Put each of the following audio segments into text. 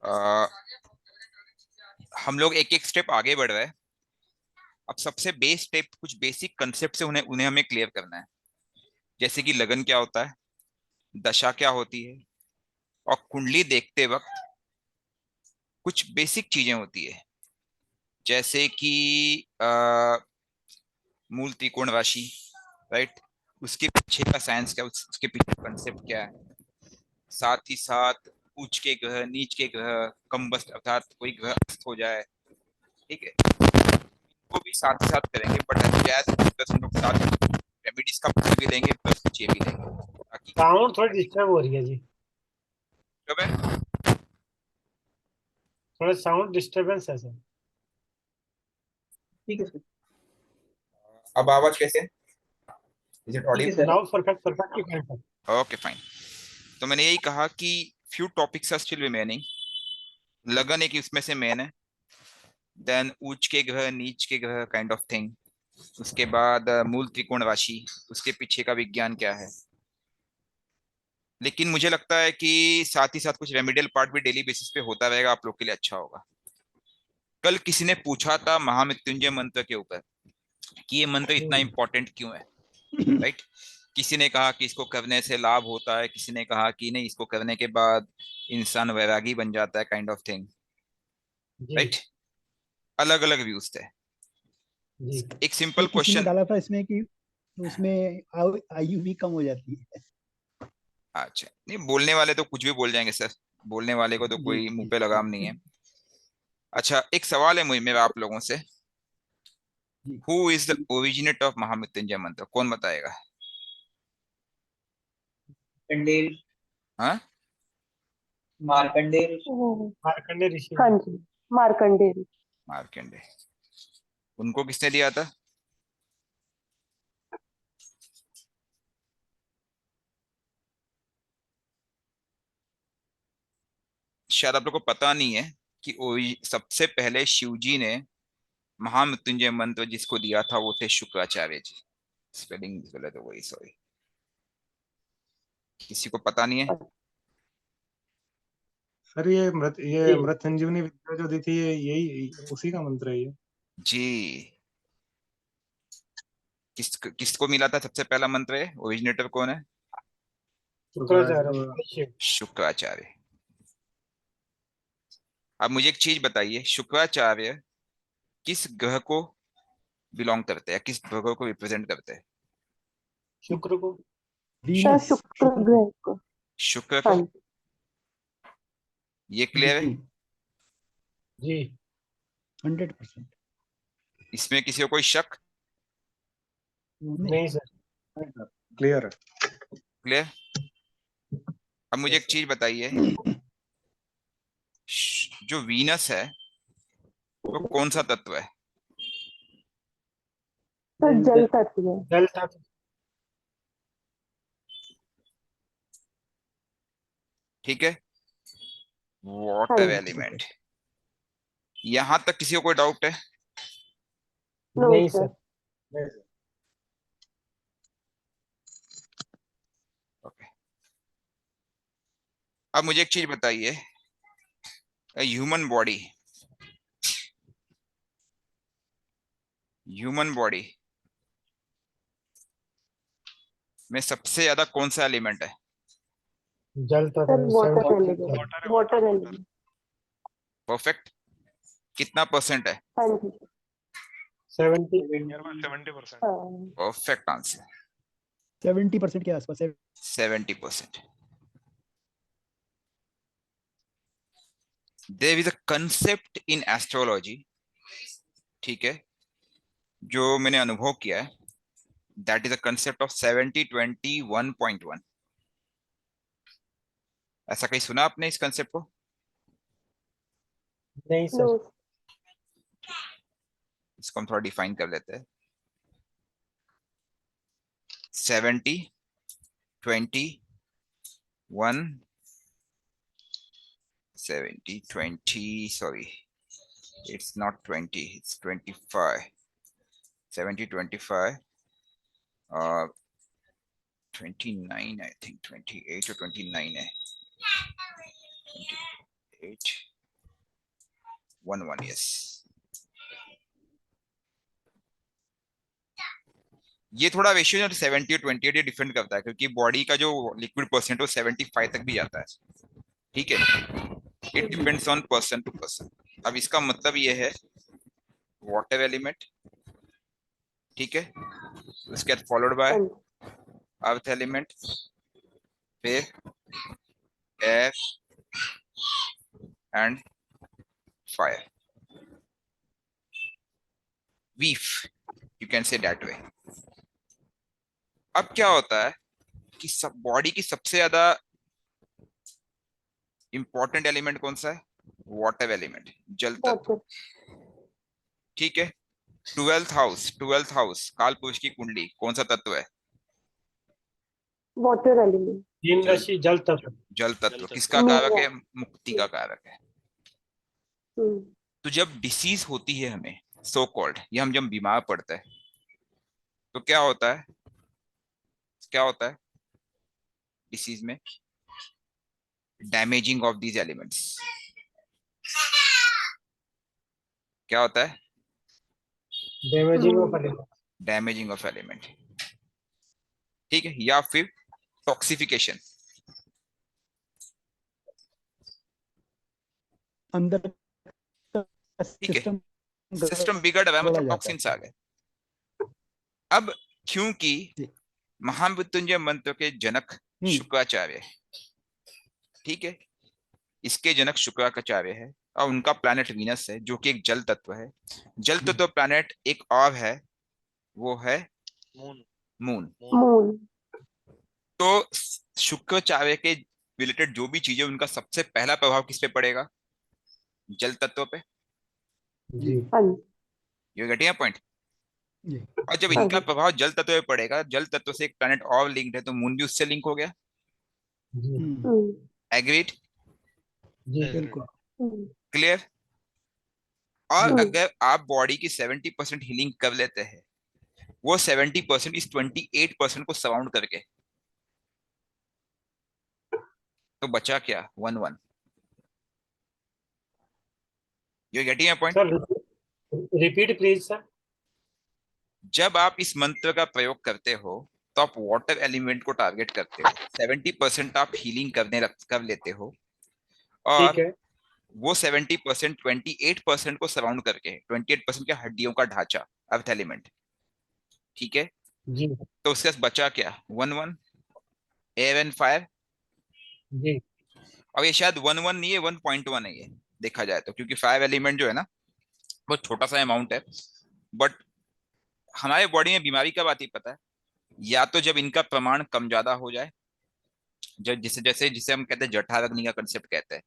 अ, हम लोग एक एक स्टेप आगे बढ़ रहे हैं। अब सबसे बेस स्टेप, कुछ बेसिक कंसेप्ट से उन्हें उन्हें हमें क्लियर करना है। जैसे कि लगन क्या होता है, दशा क्या होती है, और कुंडली देखते वक्त कुछ बेसिक चीजें होती है। जैसे कि मूल त्रिकोण राशि, राइट, उसके पीछे का साइंस क्या, उसके पीछे कंसेप्ट क्या है। साथ ही साथ उच्च के ग्रह, नीच के ग्रह, कम्बस्ट अर्थात कोई ग्रह अस्त हो जाए, ठीक है, वो भी साथ ही साथ करेंगे। बट जैसे प्लस हम लोग साथ रेमेडीज का पूछ भी लेंगे, प्लस कुछ ये भी लेंगे ताकि साउंड थोड़ी डिस्टर्ब हो रही है जी। कब है। थोड़ा साउंड डिस्टरबेंस है सर। ठीक है सर। अब आवाज कैसे है? इज इट ठीक है audible? Sir, now perfect perfectly fine sir. Okay fine. तो मैंने यही कहा कि few topics are still remaining. लगन एक इसमें से मेन है। देन उच्च के ग्रह, नीच के ग्रह काइंड ऑफ थिंग। उसके बाद मूल त्रिकोण राशि, उसके पीछे का विज्ञान क्या है। लेकिन मुझे लगता है कि साथ ही साथ कुछ रेमेडियल पार्ट भी डेली बेसिस पे होता रहेगा, आप लोग के लिए अच्छा होगा। कल किसी ने पूछा था महामृत्युंजय मंत्र के ऊपर कि ये मंत्र इतना इंपॉर्टेंट क्यों है, राइट। किसी ने कहा कि इसको करने से लाभ होता है, किसी ने कहा कि नहीं, इसको करने के बाद इंसान वैरागी बन जाता है काइंड ऑफ थिंग, जी राइट। अलग अलग व्यूज थे। जी। एक सिंपल ये किसी ने क्वेश्चन। डाला था इसमें कि उसमें आयु भी कम हो जाती है। अच्छा, नहीं, बोलने वाले तो कुछ भी बोल जाएंगे सर। बोलने वाले को तो जी कोई मुंह जी पे लगाम नहीं है। अच्छा, एक सवाल है मुझे मेरा आप लोगों से। जी। Who is the originator of Mahamrityunjaya mantra, कौन बताएगा? कंडेल। हाँ, मार्कंडेय ऋषि। मार्कंडेय ऋषि। हाँ जी, मार्कंडेय। मार्कंडे। उनको किसने दिया था? शायद आप लोग को पता नहीं है कि सबसे पहले शिव जी ने महामृत्युंजय मंत्र जिसको दिया था वो थे शुक्राचार्य जी। स्पेलिंग गलत हो गई, सॉरी। किसी को पता नहीं है? सर ये जी। अमृत संजीवनी विद्या जो दी थी, ये यही उसी का मंत्र है ये। जी। किसको मिला था सबसे पहला मंत्र? है ओरिजिनेटर कौन है? शुक्राचार्य शिव। शुक्राचार्य। अब मुझे एक चीज बताइए, शुक्राचार्य किस ग्रह को बिलोंग करते हैं, किस ग्रह को रिप्रेजेंट करते हैं? शुक्र को। Sir Venus. शुक्र शुक्र को। ग्रह को। शुक्र हाँ को। जी। ये क्लियर है? जी। जी 100%। इसमें किसी को कोई शक? नहीं। नहीं सर, क्लियर है। क्लियर। अब मुझे यस एक सर। चीज बताइए, जो वीनस है वो कौन सा तत्व है? सर जल तत्व है। जल तत्व। ठीक है, हाँ वाटर जी। ठीक है। एलिमेंट। यहां तक किसी को कोई डाउट है? नो नहीं सर। सर। नहीं सर। ओके। अब मुझे एक चीज बताइए, ह्यूमन बॉडी, ह्यूमन बॉडी में सबसे ज्यादा कौन सा एलिमेंट है? जल सर तत्व water 70%। Element. Water water element. Perfect. कितना परसेंट है? हाँ जी। 70। 70%। हाँ। Perfect answer. 70% के आसपास है। 70%। There is a concept in astrology, ठीक है, जो मैंने अनुभव किया है, that is a concept of 70-20-1.1। ऐसा कहीं सुना आपने इस कंसेप्ट को? नहीं नो। सर। इसको हम थोड़ा डिफाइन कर लेते हैं। 70-20-1, 70-20, sorry, it's not 20, it's 25. 70-25, 29, I think 28 or 29 है। 28, 1 यस। ये थोड़ा रेशियो 70 और 28 ये डिफरेंट करता है, क्योंकि बॉडी का जो लिक्विड परसेंट है वो 75 तक भी जाता है। ठीक है, it depends on person to person. अब इसका मतलब ये है वाटर एलिमेंट, ठीक है, उसके बाद फॉलोड बाय हाँ जी अर्थ एलिमेंट, फिर air and fire, वीफ, you can say that way. अब क्या होता है कि सब बॉडी की सबसे ज्यादा इंपॉर्टेंट एलिमेंट कौन सा है? वाटर एलिमेंट, जल तत्व। वाटर ठीक है, 12th हाउस काल पुरुष की कुंडली कौन सा तत्व है? वाटर एलिमेंट तीन जल राशि जल तत्व। जल तत्व किसका मीन कारक है? वाटर मुक्ति का कारक है। हम्म तो जब डिसीज होती है हमें, सो कॉल्ड, ये हम जब बीमार पड़ते हैं तो क्या होता है? क्या होता है डिसीज में? Damaging of these elements. क्या होता है? Damaging of element. Damaging of element, ठीक है, या फिर टॉक्सिफिकेशन। अंदर का ठीक है, सिस्टम सिस्टम बिगड़ रहा है, गड़ा मतलब जाता टॉक्सिन्स आ है। गए। अब क्योंकि जी। महामृत्युंजय मंत्र के जनक शुक्राचार्य, ठीक है, इसके जनक शुक्राचार्य है और उनका प्लैनेट वीनस है जो कि एक जल तत्व है। जल तत्व प्लैनेट एक और है, वो है मून। मून। मून तो शुक्राचार्य के रिलेटेड जो भी चीजें, उनका सबसे पहला प्रभाव किस पे पड़ेगा? जल तत्व पे। जी। हाँ जी यू गेटिंग पॉइंट? जी। और जब हाँ इनका जी प्रभाव जल तत्व पे पड़ेगा, जल तत्व से एक प्लैनेट और लिंक्ड है, तो मून भी उससे लिंक हो गया। जी। हम्म एग्रीड? जी। बिल्कुल। हम्म क्लियर? और जी। अगर आप बॉडी की 70% हीलिंग कर लेते हैं, वो 70% इस 28% को सराउंड करके, तो बचा क्या? 1 you getting point? Sir repeat please sir. जब आप इस मंत्र का प्रयोग करते हो तो आप वाटर एलिमेंट को टारगेट करते हो, 70% आप हीलिंग कर लेते हो, ठीक और है। वो 70% 28% को सराउंड करके, 28% के हड्डियों का ढांचा, अर्थ एलिमेंट, ठीक है, जी। तो उसके पास बचा क्या? 1 एयर एंड फायर। जी। अब ये शायद 1 नहीं है, 1.1 है ये, देखा जाए तो, क्योंकि फायर एलिमेंट जो है ना, बहुत छोटा सा अमाउंट है। बट हमारे बॉडी में बीमारी कब आती है पता है? या तो जब इनका प्रमाण कम ज्यादा हो जाए, जब जिसे जैसे जिसे हम कहते हैं जठराग्नि का कंसेप्ट कहते हैं,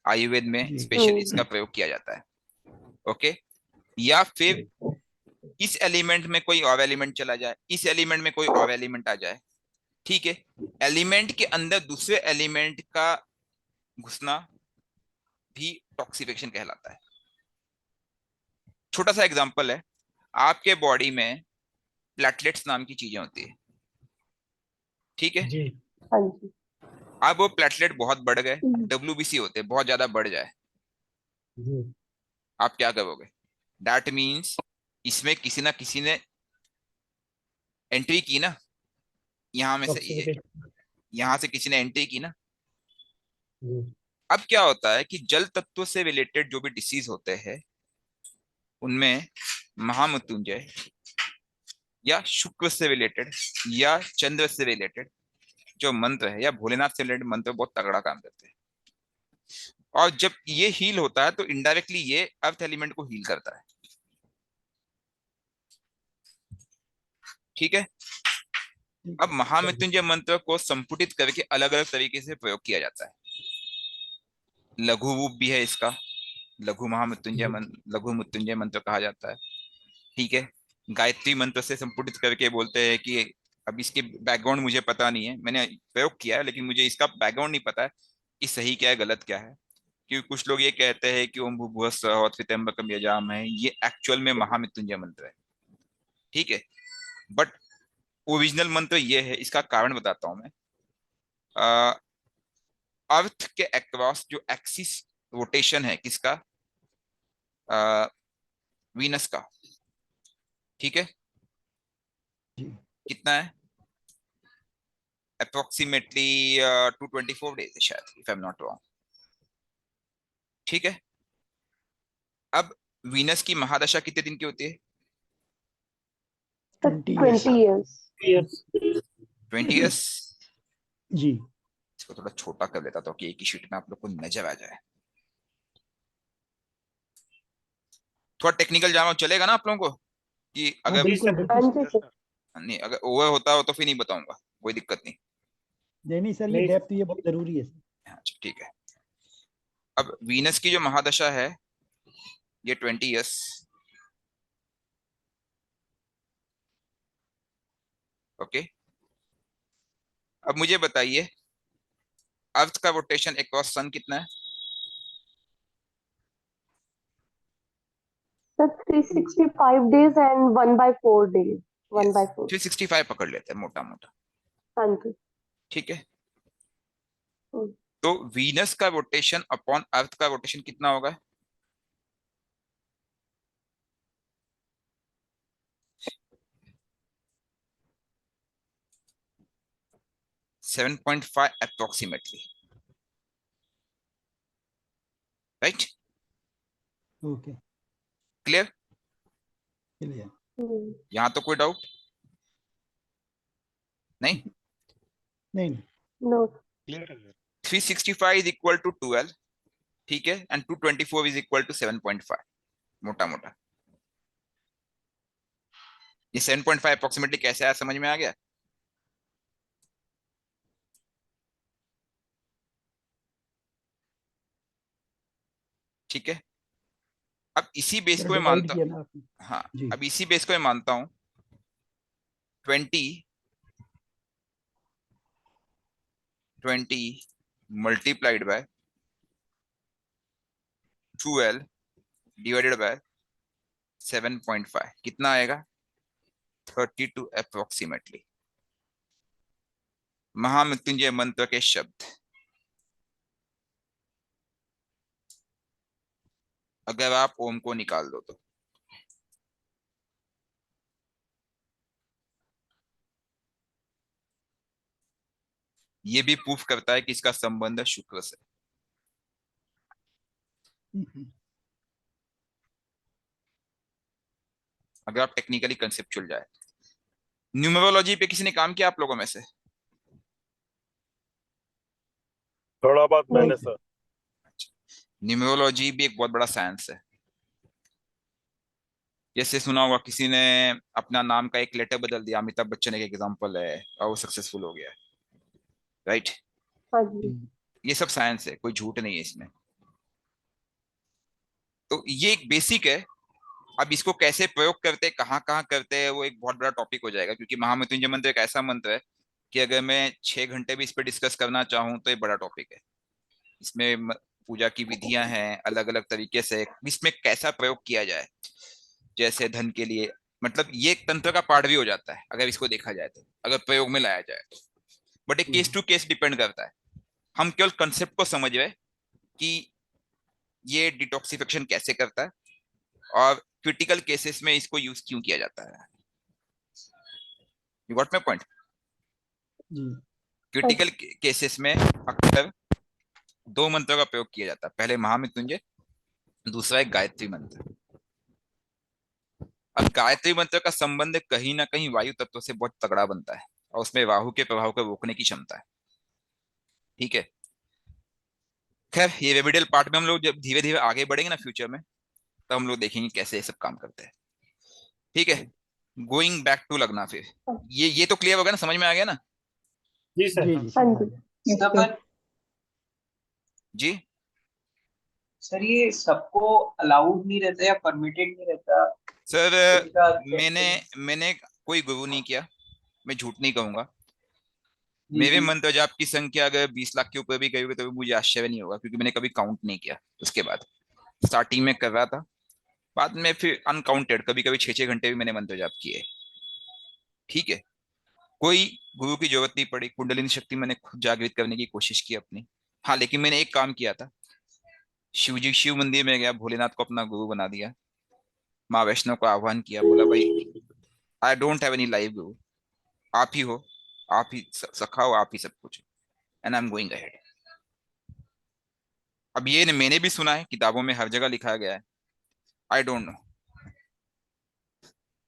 आयुर्वेद में जी। स्पेशली इसका प्रयोग किया जाता है। ओके, या फिर इस एलिमेंट में कोई और एलिमेंट चला जाए, इस एलिमेंट में कोई और एलिमेंट आ जाए, ठीक है, एलिमेंट के अंदर दूसरे एलिमेंट का घुसना भी टॉक्सिफिकेशन कहलाता है। छोटा सा एग्जांपल है, आपके बॉडी में प्लेटलेट्स नाम की चीजें होती है, ठीक है, जी। हाँ जी अब वो प्लेटलेट बहुत बढ़ गए, हम्म डब्ल्यूबीसी होते हैं, बहुत ज्यादा बढ़ जाए, जी। आप क्या करोगे? दैट मीन्स इसमें किसी ना किसी ने एंट्री की ना, यहां में से टॉक्सिफिकेशन। यहां से किसी ने एंट्री की ना। जी। अब क्या होता है कि जल तत्व से रिलेटेड जो भी डिसीज होते हैं, उनमें महामृत्युंजय या शुक्र से रिलेटेड या चंद्र से रिलेटेड जो मंत्र है, या भोलेनाथ से रिलेटेड मंत्र बहुत तगड़ा काम करते हैं। और जब ये हील होता है तो इनडायरेक्टली ये अर्थ एलिमेंट को हील करता है, ठीक है। अब महामृत्युंजय मंत्र को संपुटित करके अलग अलग तरीके से प्रयोग किया जाता है। लघु रूप भी है इसका, जी। लघु मृत्युंजय मंत्र कहा जाता है, ठीक है। गायत्री मंत्र से संपुटित करके बोलते हैं कि, अब इसके बैकग्राउंड मुझे पता नहीं है, मैंने प्रयोग किया है लेकिन मुझे इसका बैकग्राउंड नहीं पता है कि सही क्या है गलत क्या है। क्योंकि कुछ लोग ये कहते हैं कि ओम भूर्भुवः स्वः और त्र्यंबकम यजामहे, ये एक्चुअल में महामृत्युंजय मंत्र है, ठीक है। बट ओरिजिनल मंत्र ये है, इसका कारण बताता हूं मैं। अर्थ के अक्रॉस जो एक्सिस रोटेशन है किसका? वीनस का, ठीक है, जी कितना है? अप्रोक्सीमेटली 224 डेज शायद, if I am not wrong, ठीक है। अब वीनस की महादशा कितने दिन की होती है? 20 years 20 years. Yes. 20 ईयर्स। जी इसको थोड़ा छोटा कर लेता था कि एक ही शीट में आप लोग को नजर आ जाए। थोड़ा टेक्निकल जाना चलेगा ना आप लोगों को? कि हाँ अगर बिल्कुल हाँ बिल्कुल जी सर. नहीं, अगर ओवर होता हो तो फिर नहीं बताऊंगा, कोई दिक्कत नहीं। नहीं नहीं सर ये नहीं। डेप्थ ये बहुत जरूरी है सर. अच्छा ठीक है। अब वीनस की जो महादशा है ये 20 ईयर्स, ओके। अब मुझे बताइए अर्थ का रोटेशन अक्रॉस सन कितना है? Sir, 365 days and 1/4 days. 1/4. 365 पकड़ लेते हैं मोटा मोटा, हाँ जी. ठीक है। हम्म. तो वीनस का रोटेशन अपॉन अर्थ का रोटेशन कितना होगा? Seven 7.5 approximately, right? Okay clear? चलिए. हम्म. यहां तो कोई डाउट नहीं? नहीं नहीं No. 365 इज इक्वल टू 12, ठीक है, एंड 224 इज इक्वल टू 7.5, मोटा मोटा। ये 7.5 अप्रोक्सीमेटली कैसे आया, समझ में आ गया? ठीक है। अब इसी बेस सर को मैं डिवाइड मानता, किया ना आपने. हाँ, जी अब इसी बेस को मैं मानता हूं 20 मल्टीप्लाइड बाय 12 डिवाइडेड बाय 7.5 कितना आएगा? 32 अप्रोक्सीमेटली। महामृत्युंजय मंत्र के शब्द, अगर आप ओम को निकाल दो तो ये भी प्रूफ करता है कि इसका संबंध शुक्र से। अगर आप टेक्निकली कंसेप्चुअल जाए, न्यूमरोलॉजी पे किसी ने काम किया आप लोगों में से? थोड़ा बहुत नहीं. मैंने सर। न्यूमरोलॉजी भी एक बहुत बड़ा साइंस है। जैसे सुना होगा किसी ने अपना नाम का एक लेटर बदल दिया, अमिताभ बच्चन एक एग्जांपल है, और वो सक्सेसफुल हो गया, राइट? हाँ जी. ये सब साइंस है, कोई झूठ नहीं है इसमें। तो ये एक बेसिक है। अब इसको कैसे प्रयोग करते हैं, कहाँ कहाँ करते हैं, वो एक बहुत बड़ा टॉपिक हो जाएगा, क्योंकि महामृत्युंजय मंत्र एक ऐसा मंत्र है कि अगर मैं 6 घंटे भी इस पर डिस्कस करना चाहूँ तो ये बड़ा टॉपिक है। इसमें पूजा की विधियां हैं अलग अलग तरीके से, इसमें कैसा प्रयोग किया जाए, जैसे धन के लिए, मतलब ये एक तंत्र का पाठ भी हो जाता है अगर इसको देखा जाए तो, अगर प्रयोग में लाया जाए तो। बट ये केस टू केस डिपेंड करता है। हम केवल कंसेप्ट को समझ रहे कि ये डिटॉक्सिफिकेशन कैसे करता है और क्रिटिकल केसेस में इसको यूज क्यों किया जाता है। You got my point? जी क्रिटिकल केसेस में अक्सर दो मंत्रों का प्रयोग किया जाता है, पहले महामृत्युंजय, दूसरा एक गायत्री मंत्र। अब गायत्री मंत्र का संबंध कहीं ना कहीं वायु तत्व से बहुत तगड़ा बनता है और उसमें राहु के प्रभाव को रोकने की क्षमता है, ठीक है। खैर ये रेमेडियल पार्ट में हम लोग जब धीरे धीरे आगे बढ़ेंगे ना फ्यूचर में, तब हम लोग देखेंगे कैसे ये सब काम करते हैं, ठीक है। गोइंग बैक टू लगना, फिर ये तो क्लियर होगा ना, समझ में आ गया ना? जी सर। जी हाँ जी जी. सर जी सर ये सबको अलाउड नहीं रहता या परमिटेड नहीं रहता सर, इनका मैंने मैंने कोई गुरु नहीं किया, मैं झूठ नहीं कहूंगा। जी मेरे जी मंत्र जाप की संख्या अगर 20 लाख के ऊपर भी गई होगी तो भी मुझे आश्चर्य नहीं होगा, क्योंकि मैंने कभी काउंट नहीं किया। उसके बाद स्टार्टिंग में कर रहा था, बाद में फिर अनकाउंटेड, कभी कभी 6-6 घंटे भी मैंने मंत्र जाप किए, ठीक है। कोई गुरु की जरूरत नहीं पड़ी, कुंडलिनी शक्ति मैंने खुद जागृत करने की कोशिश की अपनी। हाँ लेकिन मैंने एक काम किया था, शिव जी शिव मंदिर में गया, भोलेनाथ को अपना गुरु बना दिया, माँ वैष्णव को आह्वान किया, बोला भाई I don't have any live गुरु, आप ही हो, आप ही सखा हो, आप ही सब कुछ, and I am going ahead. अब ये मैंने भी सुना है, किताबों में हर जगह लिखा गया है, आई डोंट नो,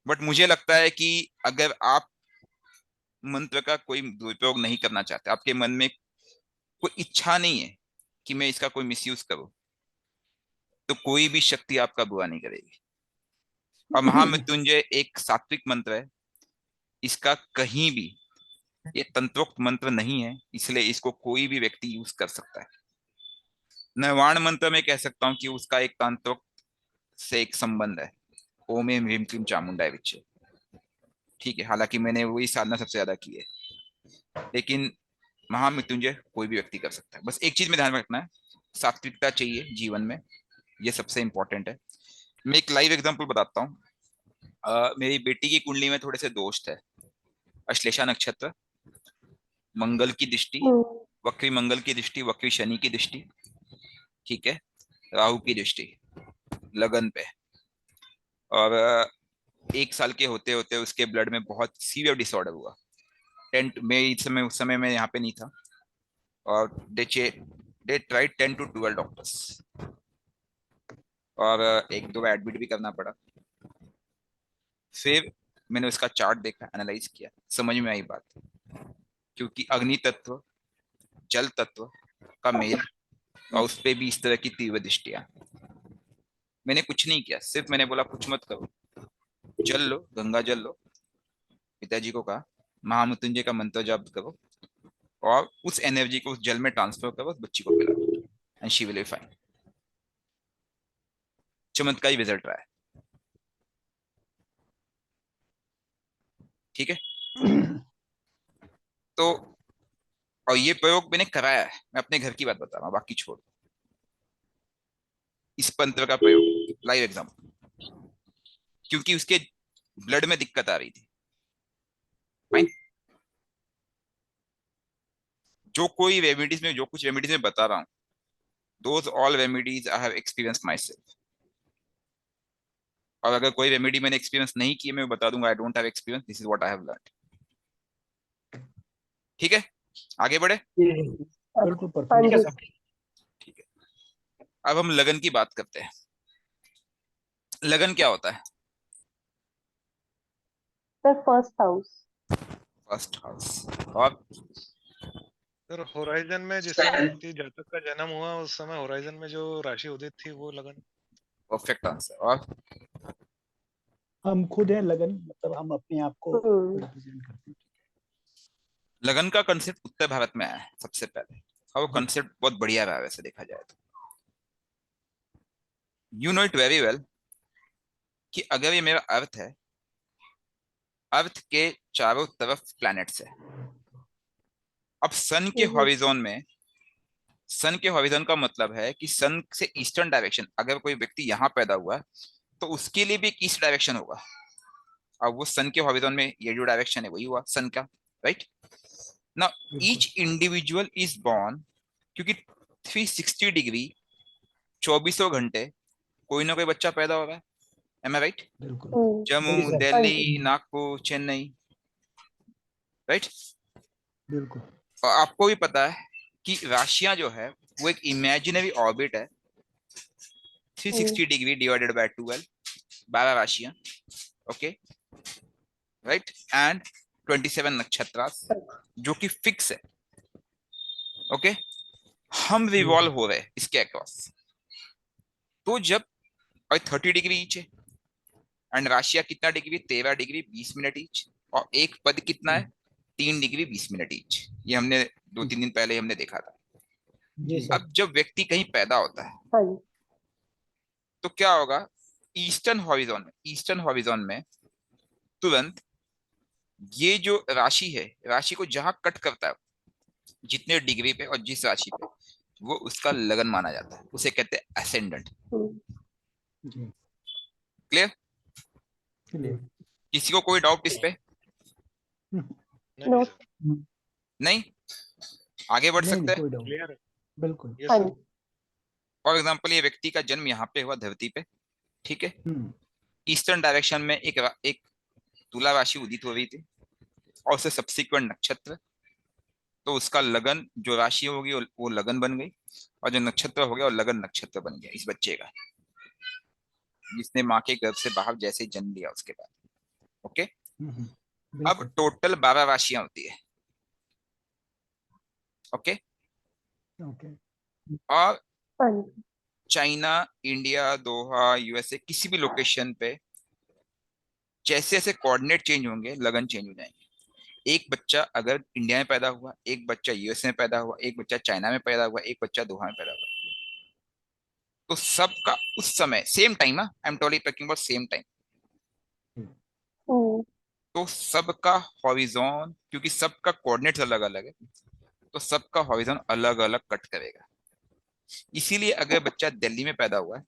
बट मुझे लगता है कि अगर आप मंत्र का कोई दुरुपयोग नहीं करना चाहते, आपके मन में कोई इच्छा नहीं है कि मैं इसका कोई मिसयूज करूं, तो कोई भी शक्ति आपका बुरा नहीं करेगी। और महामृत्युंजय एक सात्विक मंत्र है, इसका कहीं भी, ये तंत्रोक्त मंत्र नहीं है, इसलिए इसको कोई भी व्यक्ति यूज कर सकता है। निर्वाण मंत्र में कह सकता हूँ कि उसका एक तंत्रोक्त से एक संबंध है, ओम एम ह्रीम क्लीम चामुंडाय विच्चे, ठीक है, हालांकि मैंने वही साधना सबसे ज्यादा की है, लेकिन महामृत्युंजय कोई भी व्यक्ति कर सकता है। बस एक चीज में ध्यान रखना है, सात्विकता चाहिए जीवन में, ये सबसे इंपॉर्टेंट है। मैं एक लाइव एग्जांपल बताता हूँ। मेरी बेटी की कुंडली में थोड़े से दोष थे, अश्लेषा नक्षत्र, मंगल की दृष्टि, वक्री मंगल की दृष्टि, वक्री शनि की दृष्टि, ठीक है, राहु की दृष्टि लगन पे, और 1 साल के होते होते उसके ब्लड में बहुत सीवियर डिसऑर्डर हुआ। टेंट में उस समय मैं यहाँ पे नहीं था, और दे ट्राइड 10 to 12 डॉक्टर्स, और 1-2 एडमिट भी करना पड़ा। फिर मैंने उसका चार्ट देखा, एनालाइज किया, समझ में आई बात, क्योंकि अग्नि तत्व जल तत्व का मेल, और उस पे भी इस तरह की तीव्र दृष्टियां। मैंने कुछ नहीं किया, सिर्फ मैंने बोला कुछ मत करो, जल लो, गंगा जल लो, पिताजी को कहा महामृत्युंजय का मंत्र जाप करो, और उस एनर्जी को उस जल में ट्रांसफर करो, उस बच्ची को पिला दो, and she will be fine. चमत्कारी रिजल्ट रहा है, ठीक है। तो और ये प्रयोग मैंने कराया है, मैं अपने घर की बात बता रहा हूँ, बाकी छोड़, इस मंत्र का प्रयोग लाइव एग्जाम्पल, क्योंकि उसके ब्लड में दिक्कत आ रही थी, फाइन। जो कुछ रेमेडीज में बता रहा हूँ, those all remedies I have experienced myself। और अगर कोई रेमेडी मैंने एक्सपीरियंस नहीं की, मैं बता दूंगा I don't have experience, this is what I have learned. ठीक है, आगे बढ़े। बिल्कुल हाँ परफेक्ट। जी ठीक है, अब हम लगन की बात करते हैं। लगन क्या होता है? Sir, first house. First house. और सर होराइजन में जिस समय व्यक्ति जातक का जन्म हुआ उस समय होराइजन में जो राशि उदित थी वो लगन। Perfect answer. और हम खुद हैं लगन, मतलब हम अपने आप को रिप्रेजेंट करते हैं। लगन का कंसेप्ट उत्तर भारत में आया है सबसे पहले, और वो कंसेप्ट बहुत बढ़िया रहा वैसे देखा जाए तो। You know it very well कि अगर ये मेरा अर्थ है, अर्थ के चारों तरफ प्लैनेट्स है। अब सन के हॉरिजॉन में, सन के हॉरिजॉन का मतलब है कि सन से ईस्टर्न डायरेक्शन, अगर कोई व्यक्ति यहाँ पैदा हुआ तो उसके लिए भी एक ईस्ट डायरेक्शन होगा। अब वो सन के हॉरिजॉन में ये जो डायरेक्शन है वही हुआ सन का, right. Now each individual is born, क्योंकि 360 डिग्री 24 घंटे कोई ना कोई बच्चा पैदा हो रहा है, एम आई राइट? जम्मू, दिल्ली, नागपुर, चेन्नई, राइट। बिल्कुल। और आपको भी पता है कि राशियां जो है वो एक इमेजिनरी ऑर्बिट है, 360 डिग्री डिवाइडेड बाय 12, 12 राशियां, ओके, राइट, एंड 27 नक्षत्र जो कि फिक्स है, ओके। हम रिवॉल्व हो रहे हैं इसके अक्रॉस। तो जब 30 डिग्री ईच है, एंड राशिया कितना डिग्री? 13 डिग्री 20 मिनट ईच, और एक पद कितना है? 3 डिग्री 20 मिनट ईच। ये हमने 2-3 दिन पहले हमने देखा था। अब जब व्यक्ति कहीं पैदा होता है तो क्या होगा? ईस्टर्न हॉरिजॉन में तुरंत ये जो राशि है, राशि को जहां कट करता है, जितने डिग्री पे और जिस राशि पे, वो उसका लगन माना जाता है, उसे कहते हैं असेंडेंट। क्लियर? किसी को कोई डाउट इस पे? नो। नहीं? आगे बढ़ सकते हैं? क्लियर है। बिल्कुल। Yes sir. फॉर एग्जाम्पल ये व्यक्ति का जन्म यहाँ पे हुआ धरती पे, ठीक है, ईस्टर्न डायरेक्शन में एक तुला राशि उदित हो रही थी और उससे सब्सिक्वेंट नक्षत्र, तो उसका लगन जो राशि होगी वो लगन बन गई, और जो नक्षत्र हो गया वो लगन नक्षत्र बन गया इस बच्चे का, जिसने माँ के गर्भ से बाहर जैसे ही जन्म लिया उसके बाद। ओके, अब बिल्कुल। टोटल 12 राशियां होती है। Okay, okay. और हाँ जी। चाइना, इंडिया, दोहा, यूएसए, किसी भी लोकेशन पे जैसे जैसे कोऑर्डिनेट चेंज होंगे लगन चेंज हो जाएंगे। एक बच्चा अगर इंडिया में पैदा हुआ, एक बच्चा यूएसए में पैदा हुआ, एक बच्चा चाइना में पैदा हुआ, एक बच्चा दोहा में पैदा हुआ, तो सबका उस समय same time, I am talking about same time, hmm, तो सबका हॉरिजॉन, क्योंकि सबका कोऑर्डिनेट्स अलग अलग है, तो सबका हॉरिजॉन अलग अलग कट करेगा। इसीलिए अगर बच्चा दिल्ली में पैदा हुआ है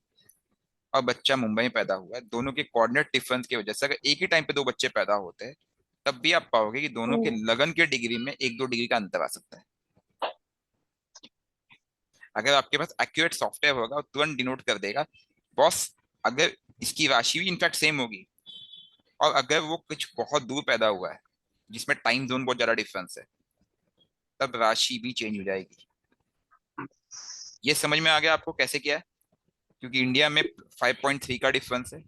और बच्चा मुंबई में पैदा हुआ है, दोनों के कोऑर्डिनेट डिफरेंस की वजह से अगर एक ही टाइम पे दो बच्चे पैदा होते हैं, तब भी आप पाओगे कि दोनों के लगन के डिग्री में 1-2 डिग्री का अंतर आ सकता है। अगर आपके पास एक्यूरेट सॉफ्टवेयर होगा, वो तुरंत डिनोट कर देगा बॉस, अगर इसकी राशि भी इनफैक्ट सेम होगी और अगर वो कुछ बहुत दूर पैदा हुआ है जिसमें टाइम जोन बहुत ज्यादा डिफरेंस है, तब राशि भी चेंज हो जाएगी। ये समझ में आ गया आपको कैसे किया है? क्योंकि इंडिया में 5.3 का डिफरेंस है,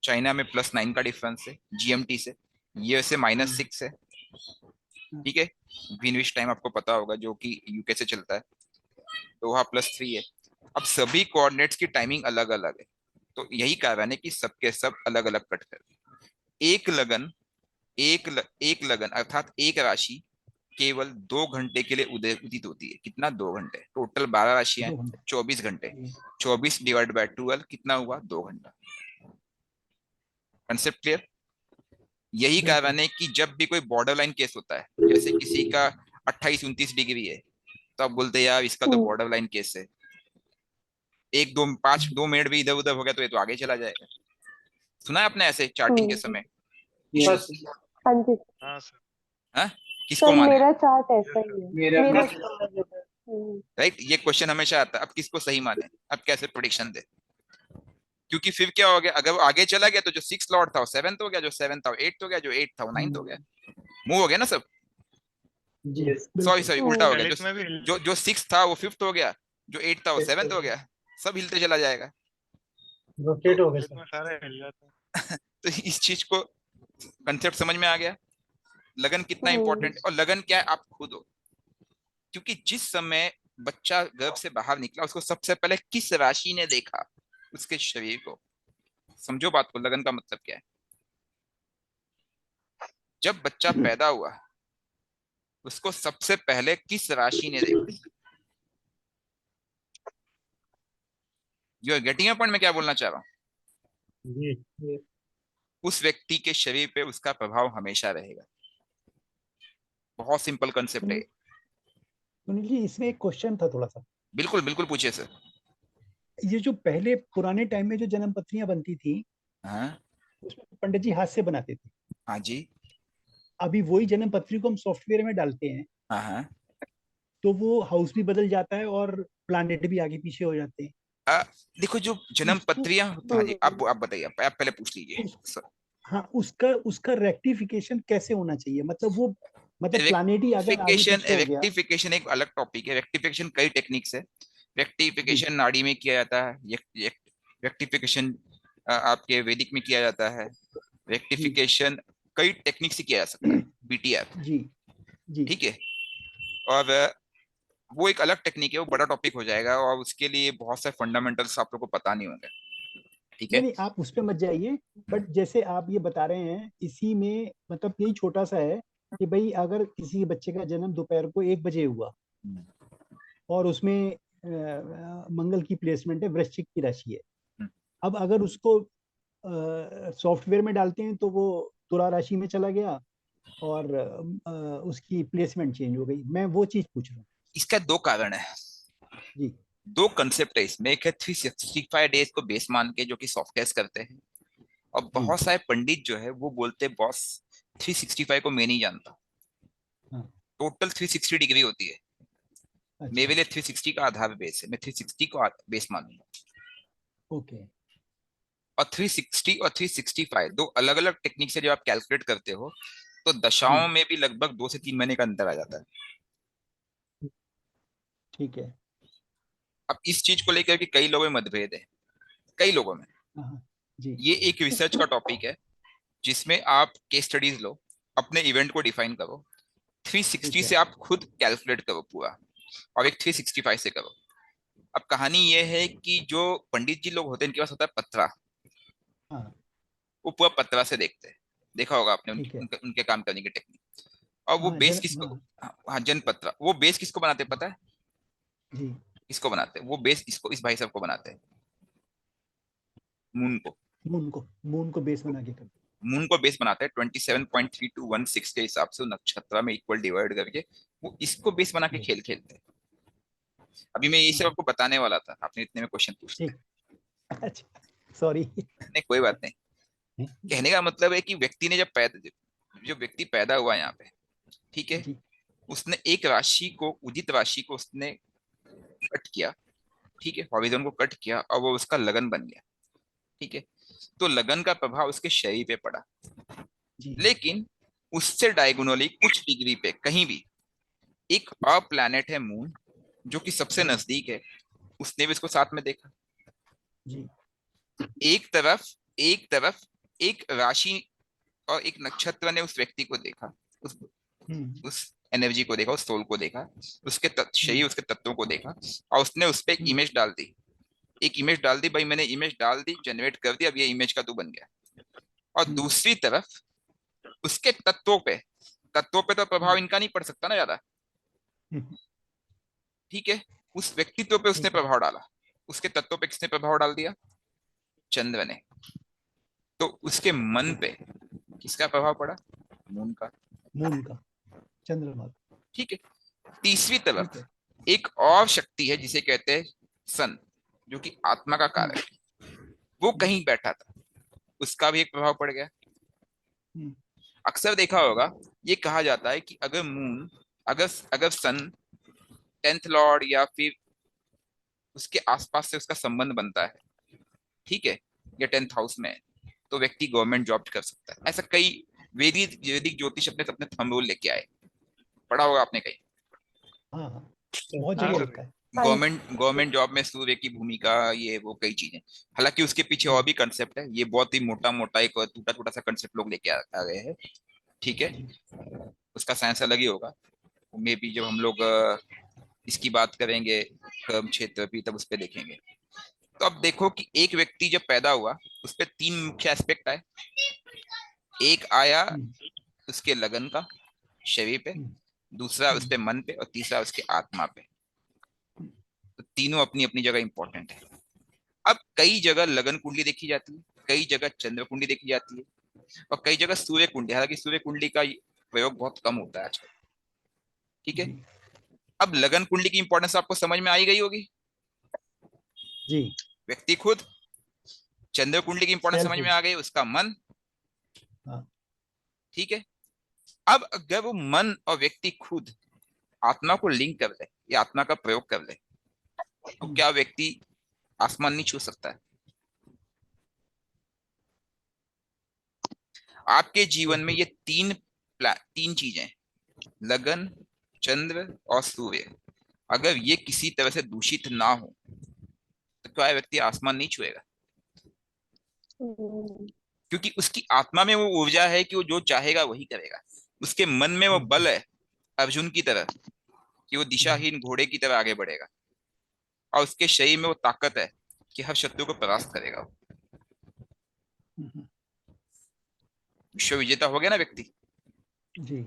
चाइना में +9 का डिफरेंस है जीएमटी से, यूएसए -6 है, ठीक है, ग्रीनविच टाइम आपको पता होगा जो कि यूके से चलता है, तो वहाँ +3 है। अब सभी कोऑर्डिनेट्स की टाइमिंग अलग अलग है, तो यही कारण है कि सबके सब अलग अलग कट कर एक लगन, एक लगन अर्थात एक राशि केवल 2 घंटे के लिए उदित होती है। कितना? 2 घंटे। टोटल 12 राशियां 2 घंटे। 24 घंटे, 24 डिवाइड बाय 12 कितना हुआ? 2 घंटा। Concept clear? यही कारण है कि जब भी कोई बॉर्डर लाइन केस होता है, जैसे किसी का 28-29 डिग्री है, तो आप बोलते हैं यार इसका तो बॉर्डर लाइन केस है, 2 मिनट भी इधर उधर हो गया तो ये तो आगे चला जाएगा। सुना है आपने ऐसे चार्टिंग के समय? यस हाँ जी हाँ सर। हाँ, किसको सर, माने? मेरा चार्ट ऐसा ही है। मेरा मेरा भी राइट, ये क्वेश्चन हमेशा आता है, अब किसको सही माने, अब कैसे प्रोडिक्शन दे? क्योंकि फिर क्या हो गया, अगर वो आगे चला गया तो जो 6 लॉर्ड था वो 7th हो गया, जो 7th था वो 8th हो गया, जो 8th था वो 9th हो गया। मूव हो गया ना सब? जी यस सॉरी सॉरी, उल्टा हो गया, ललित में भी हिल जो 6 था वो 5th हो गया, जो 8 था वो 7th हो गया, सब हिलते चला जाएगा। रोटेट हो गए ललित सर। में सारे हिल जाते हैं। तो इस चीज को कंसेप्ट समझ में आ गया, लगन कितना इंपॉर्टेंट, और लगन क्या है आप खुद हो। क्योंकि जिस समय बच्चा गर्भ से बाहर निकला, उसको सबसे पहले किस राशि ने देखा? उसके शरीर को। समझो बात को, लगन का मतलब क्या है। जब बच्चा पैदा हुआ, उसको सबसे पहले किस राशि ने देखा? यू आर गेटिंग पॉइंट, मैं क्या बोलना चाह रहा हूँ? जी उस व्यक्ति के शरीर पे उसका प्रभाव हमेशा रहेगा। बहुत सिंपल कंसेप्ट है। सुनील जी, इसमें एक क्वेश्चन था थोड़ा सा। बिल्कुल बिल्कुल, पूछिए सर। ये जो पहले पुराने टाइम में जो जन्म पत्रियां बनती थी, हाँ उसमें पंडित जी हाथ से बनाते थे। हाँ जी, अभी वही जन्म पत्री को हम सॉफ्टवेयर में डालते हैं, हाँ हाँ। तो वो हाउस भी बदल जाता है और प्लानेट भी आगे पीछे हो जाते हैं। आ, देखो जो जन्म उसको पत्रियां, हाँ जी, आप बताइए, आप पहले पूछ लीजिए उस, सर। हाँ, उसका उसका रेक्टिफिकेशन कैसे होना चाहिए? मतलब वो, मतलब प्लानेट ही अगर आगे रेक्टिफिकेशन, पीछे हो गया। रेक्टिफिकेशन एक अलग टॉपिक है। रेक्टिफिकेशन कई टेक्निक्स है। जी रेक्टिफिकेशन नाड़ी में किया जाता है, रेक्टिफिकेशन आपके वैदिक में किया जाता है, जी रेक्टिफिकेशन कई टेक्निक से किया जा सकता है, बीटीआर, जी जी ठीक है। और वो एक अलग टेक्निक है, वो बड़ा टॉपिक हो जाएगा और उसके लिए बहुत सारे फंडामेंटल्स आप लोग को पता नहीं होंगे, ठीक नहीं है। नहीं, आप उस पे मत जाइए। बट जैसे आप ये बता रहे हैं, इसी में मतलब यही छोटा सा है कि भाई अगर किसी बच्चे का जन्म दोपहर को 1 बजे हुआ हम्म, और उसमें मंगल की प्लेसमेंट है, वृश्चिक की राशि है। हम्म। अब अगर उसको सॉफ्टवेयर में डालते हैं तो वो तुला राशि में चला गया और उसकी प्लेसमेंट चेंज हो गई। मैं वो चीज पूछ रहा हूँ। इसका 2 कारण है, जी 2 कंसेप्ट है इसमें। एक है 365 डेज को बेस मान के जो कि सॉफ्टवेयर करते हैं, और जी बहुत सारे पंडित जो है वो बोलते हैं बॉस 365 को मैं नहीं जानता, हाँ टोटल 360 डिग्री होती है। मेरे लिए 360 का आधार बेस है, मैं 360 को बेस मानूंगा। ओके। और 360 और 365 दो अलग अलग टेक्निक से जब आप कैलकुलेट करते हो तो दशाओं में भी लगभग 2 से 3 महीने का अंतर आ जाता है। ठीक है। अब इस चीज को लेकर के कई लोगों में मतभेद है, कई लोगों में। हाँ जी। ये एक रिसर्च का टॉपिक है जिसमें आप केस स्टडीज लो, अपने इवेंट को डिफाइन करो, 360 ठीक है। से आप खुद कैलकुलेट करो पूरा, और एक 365 से करो। अब कहानी ये है कि जो पंडित जी लोग होते हैं इनके पास होता है पत्रा, हाँ वो पूरा पत्रा से देखते हैं, देखा होगा आपने ठीक है। उनके काम करने की टेक्निक। और वो हाँ बेस किसको, हाँ जनपत्रा, वो बेस किसको बनाते हैं पता है? जी। किसको बनाते हैं वो बेस? इसको, इस भाई साहब को बनाते हैं, मून को। मून को बेस बना के कर। मून को बेस बनाते हैं 27.3216 के हिसाब से नक्षत्र में इक्वल डिवाइड करके, वो इसको बेस बना के खेल खेलते हैं। अभी मैं ये सब आपको बताने वाला था, आपने इतने में क्वेश्चन पूछ लिया। ठीक। अच्छा सॉरी। नहीं कोई बात नहीं। कहने का मतलब है कि व्यक्ति ने जब जो व्यक्ति पैदा हुआ यहाँ पे, ठीक है, जी। उसने एक राशि को, उदित राशि को उसने कट किया, ठीक है, हॉरिजॉन को कट किया और वो उसका लगन बन गया, ठीक है। तो लगन का प्रभाव उसके शरीर पे पड़ा, जी। लेकिन उससे डायगोनली कुछ डिग्री पे कहीं भी एक और प्लैनेट है मून, जो कि सबसे नजदीक है, उसने भी इसको साथ में देखा। जी। एक तरफ एक राशि और एक नक्षत्र ने उस व्यक्ति को देखा, उस उस एनर्जी को देखा, उस सोल को देखा, उसके शरीर, उसके तत्वों को देखा, और उसने उस पर एक इमेज डाल दी। एक इमेज डाल दी, भाई मैंने इमेज डाल दी, जनरेट कर दी, अब ये इमेज का तू बन गया। और दूसरी तरफ उसके तत्वों पे तो प्रभाव इनका नहीं पड़ सकता ना ज्यादा, ठीक है। उस व्यक्तित्व पे उसने प्रभाव डाला, उसके तत्वों पे किसने प्रभाव डाल दिया? चंद्र ने। तो उसके मन पे किसका प्रभाव पड़ा? मून का। चंद्रमा। ठीक है। तीसरी तरफ ठीक है। एक और शक्ति है जिसे कहते हैं सन, जो कि आत्मा का कारक है, वो कहीं बैठा था, उसका भी एक प्रभाव पड़ गया। अक्सर देखा होगा, ये कहा जाता है कि अगर मून, अगर सन 10th लॉर्ड या फिर उसके आसपास से उसका संबंध बनता है, ठीक है, या 10th हाउस में है, तो व्यक्ति गवर्नमेंट जॉब कर सकता है। ऐसा कई वैदिक ज्योतिष अपने अपने थंब रूल लेके आए, पढ़ा होगा आपने कहीं। हाँ हाँ बहुत जगह लिखा है। गवर्नमेंट जॉब में सूर्य की भूमिका, ये वो कई चीजें। हालांकि उसके पीछे और भी कंसेप्ट है, ये बहुत ही मोटा मोटा एक टूटा टूटा सा कंसेप्ट लोग लेके आ गए हैं, ठीक है। उसका साइंस अलग ही होगा, मे बी जब हम लोग इसकी बात करेंगे कर्म क्षेत्र भी, तब उस पर देखेंगे। तो अब देखो कि एक व्यक्ति जब पैदा हुआ, उस पर 3 मुख्य एस्पेक्ट आए। एक आया उसके लगन का शरीर पे, दूसरा उस पे मन पे, और तीसरा उसके आत्मा पे। तो तीनों अपनी अपनी जगह इंपॉर्टेंट है। अब कई जगह लगन कुंडली देखी जाती है, कई जगह चंद्र कुंडली देखी जाती है, और कई जगह सूर्य कुंडली। हालांकि सूर्य कुंडली का प्रयोग बहुत कम होता है आजकल, ठीक है। अब लगन कुंडली की इंपॉर्टेंस आपको समझ में आई गई होगी जी। व्यक्ति खुद, चंद्र कुंडली की इंपॉर्टेंस समझ में आ गई, उसका मन, ठीक है। अब अगर वो मन और व्यक्ति खुद आत्मा को लिंक कर ले या आत्मा का प्रयोग कर ले, तो क्या व्यक्ति आसमान नहीं छू सकता है? आपके जीवन में ये तीन चीजें, लगन, चंद्र और सूर्य, अगर ये किसी तरह से दूषित ना हो, तो क्या व्यक्ति आसमान नहीं छुएगा? क्योंकि उसकी आत्मा में वो ऊर्जा है कि वो जो चाहेगा वही करेगा। उसके मन में वो बल है अर्जुन की तरह, कि वो दिशाहीन घोड़े की तरह आगे बढ़ेगा, और उसके शरीर में वो ताकत है कि हर शत्रु को परास्त करेगा। विश्व विजेता हो गया ना व्यक्ति। जी।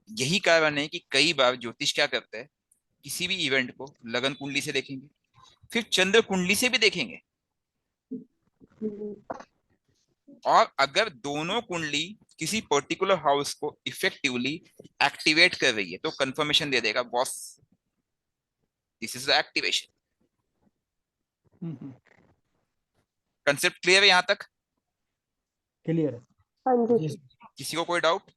यही कारण है कि कई बार ज्योतिष क्या करते हैं, किसी भी इवेंट को लगन कुंडली से देखेंगे, फिर चंद्र कुंडली से भी देखेंगे, और अगर दोनों कुंडली किसी पर्टिकुलर हाउस को इफेक्टिवली एक्टिवेट कर रही है, तो कंफर्मेशन दे देगा, boss this is the activation. Concept clear है यहां तक? क्लियर है। हाँ जी। किसी को कोई डाउट?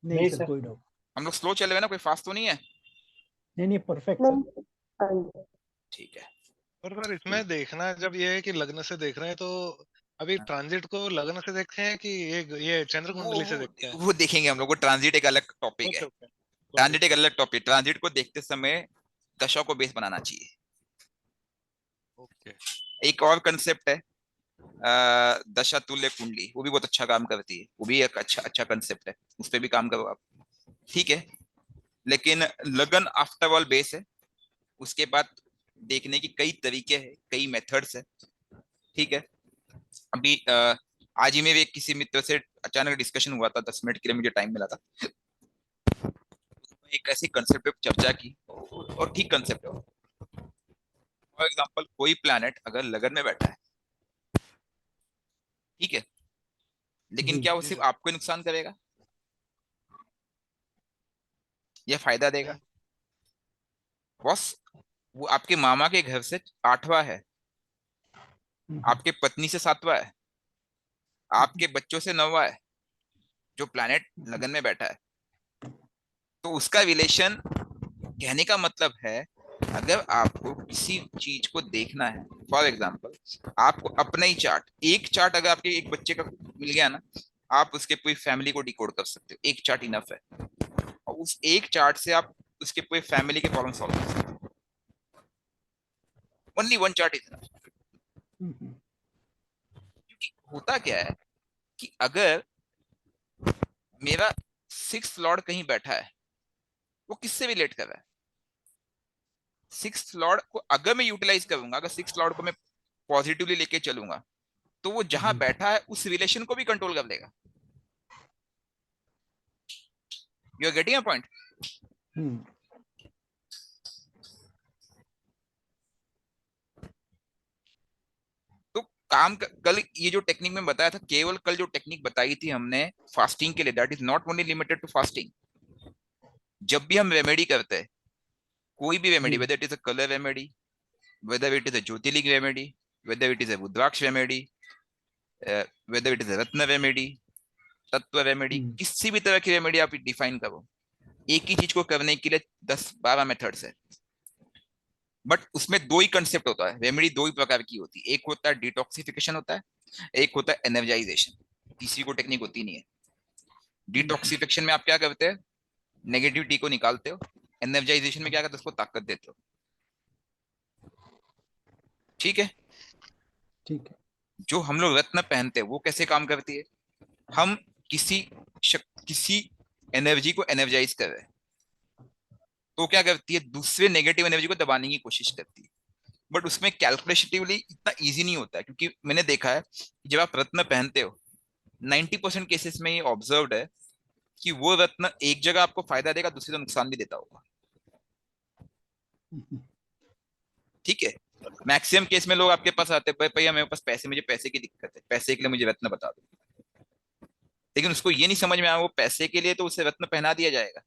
नहीं सर कोई डाउट। हम लोग स्लो चल रहे हैं ना, कोई फास्ट तो नहीं है? नहीं नहीं, परफेक्ट सर। नहीं, हाँ जी। ठीक है। और सर इसमें देखना जब ये है कि लग्न से देख रहे हैं तो अभी हाँ। ट्रांजिट को लग्न से देखते हैं कि ये चंद्र कुंडली से देखते हैं? वो देखेंगे हम लोग, वो ट्रांजिट एक अलग टॉपिक है। ओके ओके ट्रांजिट एक अलग टॉपिक, ट्रांजिट को देखते समय दशा को बेस बनाना चाहिए। ओके। एक और कंसेप्ट है दशा तुल्य कुंडली, वो भी बहुत अच्छा काम करती है, वो भी एक अच्छा अच्छा कंसेप्ट है, उस पर भी काम करो आप। ठीक है, लेकिन लगन आफ्टर ऑल बेस है। उसके बाद देखने की कई तरीके हैं, कई मेथड्स है। ठीक है। अभी आज ही मेरे किसी मित्र से अचानक डिस्कशन हुआ था, 10 मिनट के लिए मुझे टाइम मिला था। एक ऐसे कंसेप्ट पे चर्चा की, और ठीक कंसेप्ट है। फॉर एग्जांपल, कोई प्लैनेट अगर लगन में बैठा है, ठीक है, लेकिन जी क्या वो जी सिर्फ सर। आपको नुकसान करेगा या फायदा देगा? बॉस, वो आपके मामा के घर से 8वां है, आपके पत्नी से 7वां है, आपके बच्चों से 9वां है, जो प्लैनेट लगन में बैठा है। तो उसका रिलेशन, कहने का मतलब है, अगर आपको किसी चीज को देखना है, फॉर एग्जाम्पल, आपको अपना ही चार्ट, एक चार्ट अगर आपके एक बच्चे का मिल गया ना, आप उसके पूरी फैमिली को डिकोड कर सकते हो। एक चार्ट इनफ है, और उस एक चार्ट से आप उसके पूरे फैमिली के प्रॉब्लम सॉल्व कर सकते हो। Only one chart is enough. क्योंकि होता क्या है कि अगर मेरा 6th लॉर्ड कहीं बैठा है, वो किससे रिलेट कर रहा है? 6th लॉर्ड को अगर मैं यूटिलाइज करूंगा, अगर 6th लॉर्ड को मैं पॉजिटिवली लेके चलूंगा, तो वो जहां बैठा है उस रिलेशन को भी कंट्रोल कर लेगा। You are getting a point? तो कल ये जो टेक्निक में बताया था, केवल कल जो टेक्निक बताई थी हमने फास्टिंग के लिए, that is not only limited to fasting. जब भी हम रेमेडी करते हैं, कोई भी remedy, whether it is a colour remedy, whether it is a jyotirlinga remedy, whether it is a rudraksha remedy, whether it is a ratna remedy, tattva remedy, किसी भी तरह की रेमेडी आप डिफाइन करो, एक ही चीज को करने के लिए 10-12 मेथड्स है। बट उसमें दो ही कंसेप्ट होता है, रेमेडी दो ही प्रकार की होती है। एक होता है डिटॉक्सिफिकेशन होता है, एक होता है एनर्जाइजेशन। तीसरी को टेक्निक होती नहीं है। डिटॉक्सिफिकेशन में आप क्या करते हैं? नेगेटिविटी को निकालते हो। एनर्जाइजेशन में क्या करते हो? उसको ताकत देते हो। ठीक है। ठीक है। जो हम लोग रत्न पहनते हैं वो कैसे काम करती है? हम किसी एनर्जी को एनर्जाइज कर रहे हैं, तो क्या करती है? दूसरे नेगेटिव एनर्जी को दबाने की कोशिश करती है। बट उसमें कैलकुलेटिवली इतना इजी नहीं होता है, क्योंकि मैंने देखा है कि जब आप रत्न पहनते हो, 90% केसेस में ये ऑब्जर्व्ड है कि वो रत्न एक जगह आपको फायदा देगा, दूसरी जगह नुकसान भी देता होगा। ठीक है। मैक्सिमम केस में लोग आपके पास आते हैं, भाई भैया मेरे पास पैसे, मुझे पैसे की दिक्कत है, पैसे के लिए मुझे रत्न बता दो। लेकिन उसको ये नहीं समझ में आया, वो पैसे के लिए तो उसे रत्न पहना दिया जाएगा,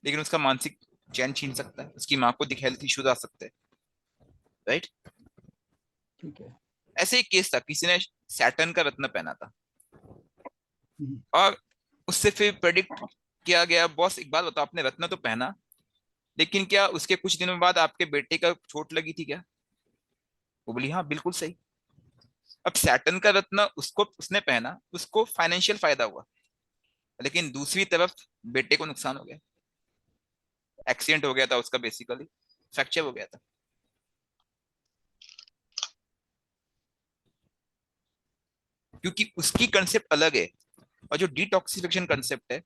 लेकिन उसका मानसिक चैन छीन सकता है, उसकी माँ को हेल्थ इश्यूज आ सकते हैं। राइट। ठीक है। ऐसे एक केस था, किसी ने सैटर्न का रत्न पहना था, और उससे फिर प्रेडिक्ट किया गया, बॉस एक बात बताओ, आपने रत्न तो पहना, लेकिन क्या उसके कुछ दिनों बाद आपके बेटे का चोट लगी थी क्या? वो बोली हाँ बिल्कुल सही। अब सैटर्न का रत्न उसको उसने पहना, उसको फाइनेंशियल फायदा हुआ, लेकिन दूसरी तरफ बेटे को नुकसान हो गया, एक्सीडेंट हो गया था उसका, बेसिकली फ्रैक्चर हो गया था। क्योंकि उसकी कंसेप्ट अलग है। और जो डिटॉक्सिफिकेशन कंसेप्ट है,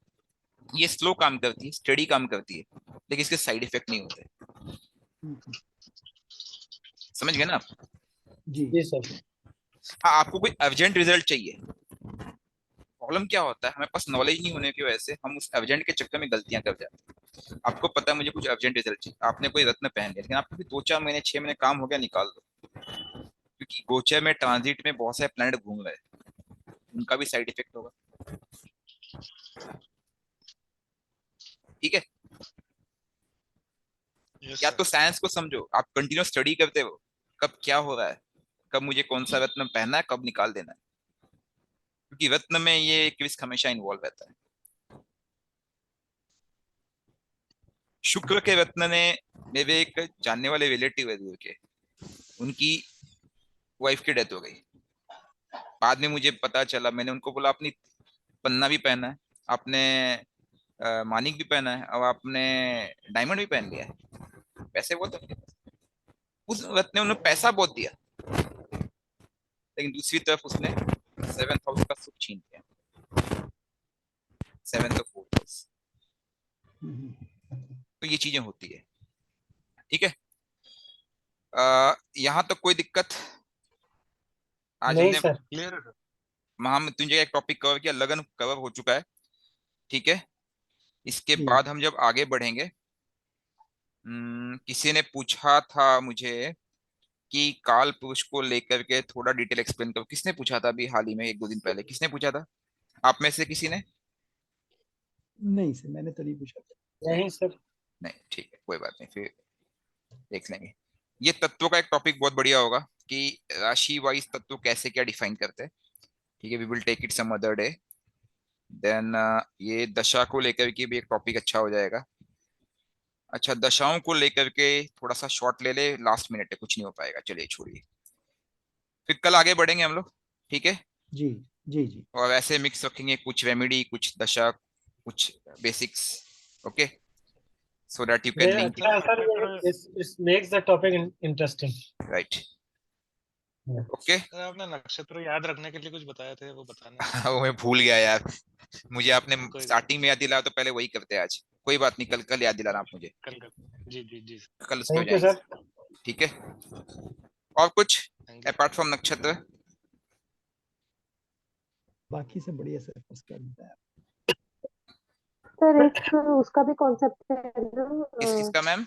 ये स्लो काम करती है, स्टडी काम करती है, लेकिन इसके साइड इफेक्ट नहीं होते। समझ गए ना आप? जी जी सर। हाँ, आपको कोई अर्जेंट रिजल्ट चाहिए। प्रॉब्लम क्या होता है, हमें पास नॉलेज नहीं होने की वजह से हम उस अर्जेंट के चक्कर में गलतियां कर जाते हैं। आपको पता है मुझे कुछ अर्जेंट रिजल्ट चाहिए, आपने कोई रत्न पहन लिया, लेकिन आपको भी 2-4 महीने 6 महीने काम हो गया, निकाल दो। क्योंकि गोचर में, ट्रांजिट में बहुत सारे प्लैनेट घूम रहे हैं, उनका भी साइड इफेक्ट होगा। ठीक है। यस या सर। तो साइंस को समझो, आप कंटिन्यू स्टडी करते हो, कब क्या हो रहा है, कब मुझे कौन सा रत्न पहनना है, कब निकाल देना है। क्योंकि रत्न में ये एक रिस्क हमेशा इन्वॉल्व रहता है। शुक्र के रत्न ने, मेरे एक जानने वाले रिलेटिव है दूर के, उनकी वाइफ की डेथ हो गई। बाद में मुझे पता चला, मैंने उनको बोला अपनी पन्ना भी पहना है आपने, मानिक भी पहना है, और आपने डायमंड भी पहन लिया है, पैसे बहुत है। उस रत्न ने उन्हें पैसा बहुत दिया, लेकिन दूसरी तरफ उसने 7th हाउस का सुख छीन लिया, 7th ऑफ फोर्स। तो ये चीजें होती है, ठीक है। यहाँ तक कोई दिक्कत? आज नहीं हमने सर। क्लियर है सर। महामृत्युंजय एक टॉपिक कवर किया, लगन कवर हो चुका है, ठीक है। इसके जी। बाद हम जब आगे बढ़ेंगे, किसी ने पूछा था मुझे कि काल पुरुष को लेकर के थोड़ा डिटेल एक्सप्लेन करो। किसने पूछा था अभी हाल ही में, 1-2 दिन पहले किसने पूछा था आप में से किसी ने? नहीं सर, मैंने तो नहीं पूछा था। नहीं सर। नहीं, ठीक है, कोई बात नहीं, फिर देख लेंगे। ये तत्वों का एक टॉपिक बहुत बढ़िया होगा कि राशि वाइज तत्व कैसे क्या डिफाइन करते हैं, ठीक है। We will take it some other day. Then ये दशा को लेकर के भी एक टॉपिक अच्छा हो जाएगा। अच्छा, दशाओं को लेकर के थोड़ा सा शॉर्ट ले ले, लास्ट मिनट है, कुछ नहीं हो पाएगा, चलिए छोड़िए, फिर कल आगे बढ़ेंगे हम लोग, ठीक है। जी जी जी। और ऐसे मिक्स रखेंगे, कुछ रेमेडी, कुछ दशा, कुछ basics, okay, so that you can ये लिंक अच्छा है सर, ये इस makes the topic interesting. Right, Yeah. Okay. Sir आपने नक्षत्र याद रखने के लिए कुछ बताए थे, वो बताना। वो मैं भूल गया यार, मुझे आपने कोई स्टार्टिंग में याद दिलाया, तो पहले वही करते हैं आज। कोई बात नहीं, कल कल याद दिलाना आप मुझे, कल कर। जी जी जी। कल उस पे हो थैंक यू जाएंगे, सर। ठीक है। और कुछ थैंक यू। अपार्ट फ्रॉम नक्षत्र? बाकी सब बढ़िया सर, फर्स्ट क्लास बताया। सर एक उसका भी कॉन्सेप्ट है ना, किसका मैम?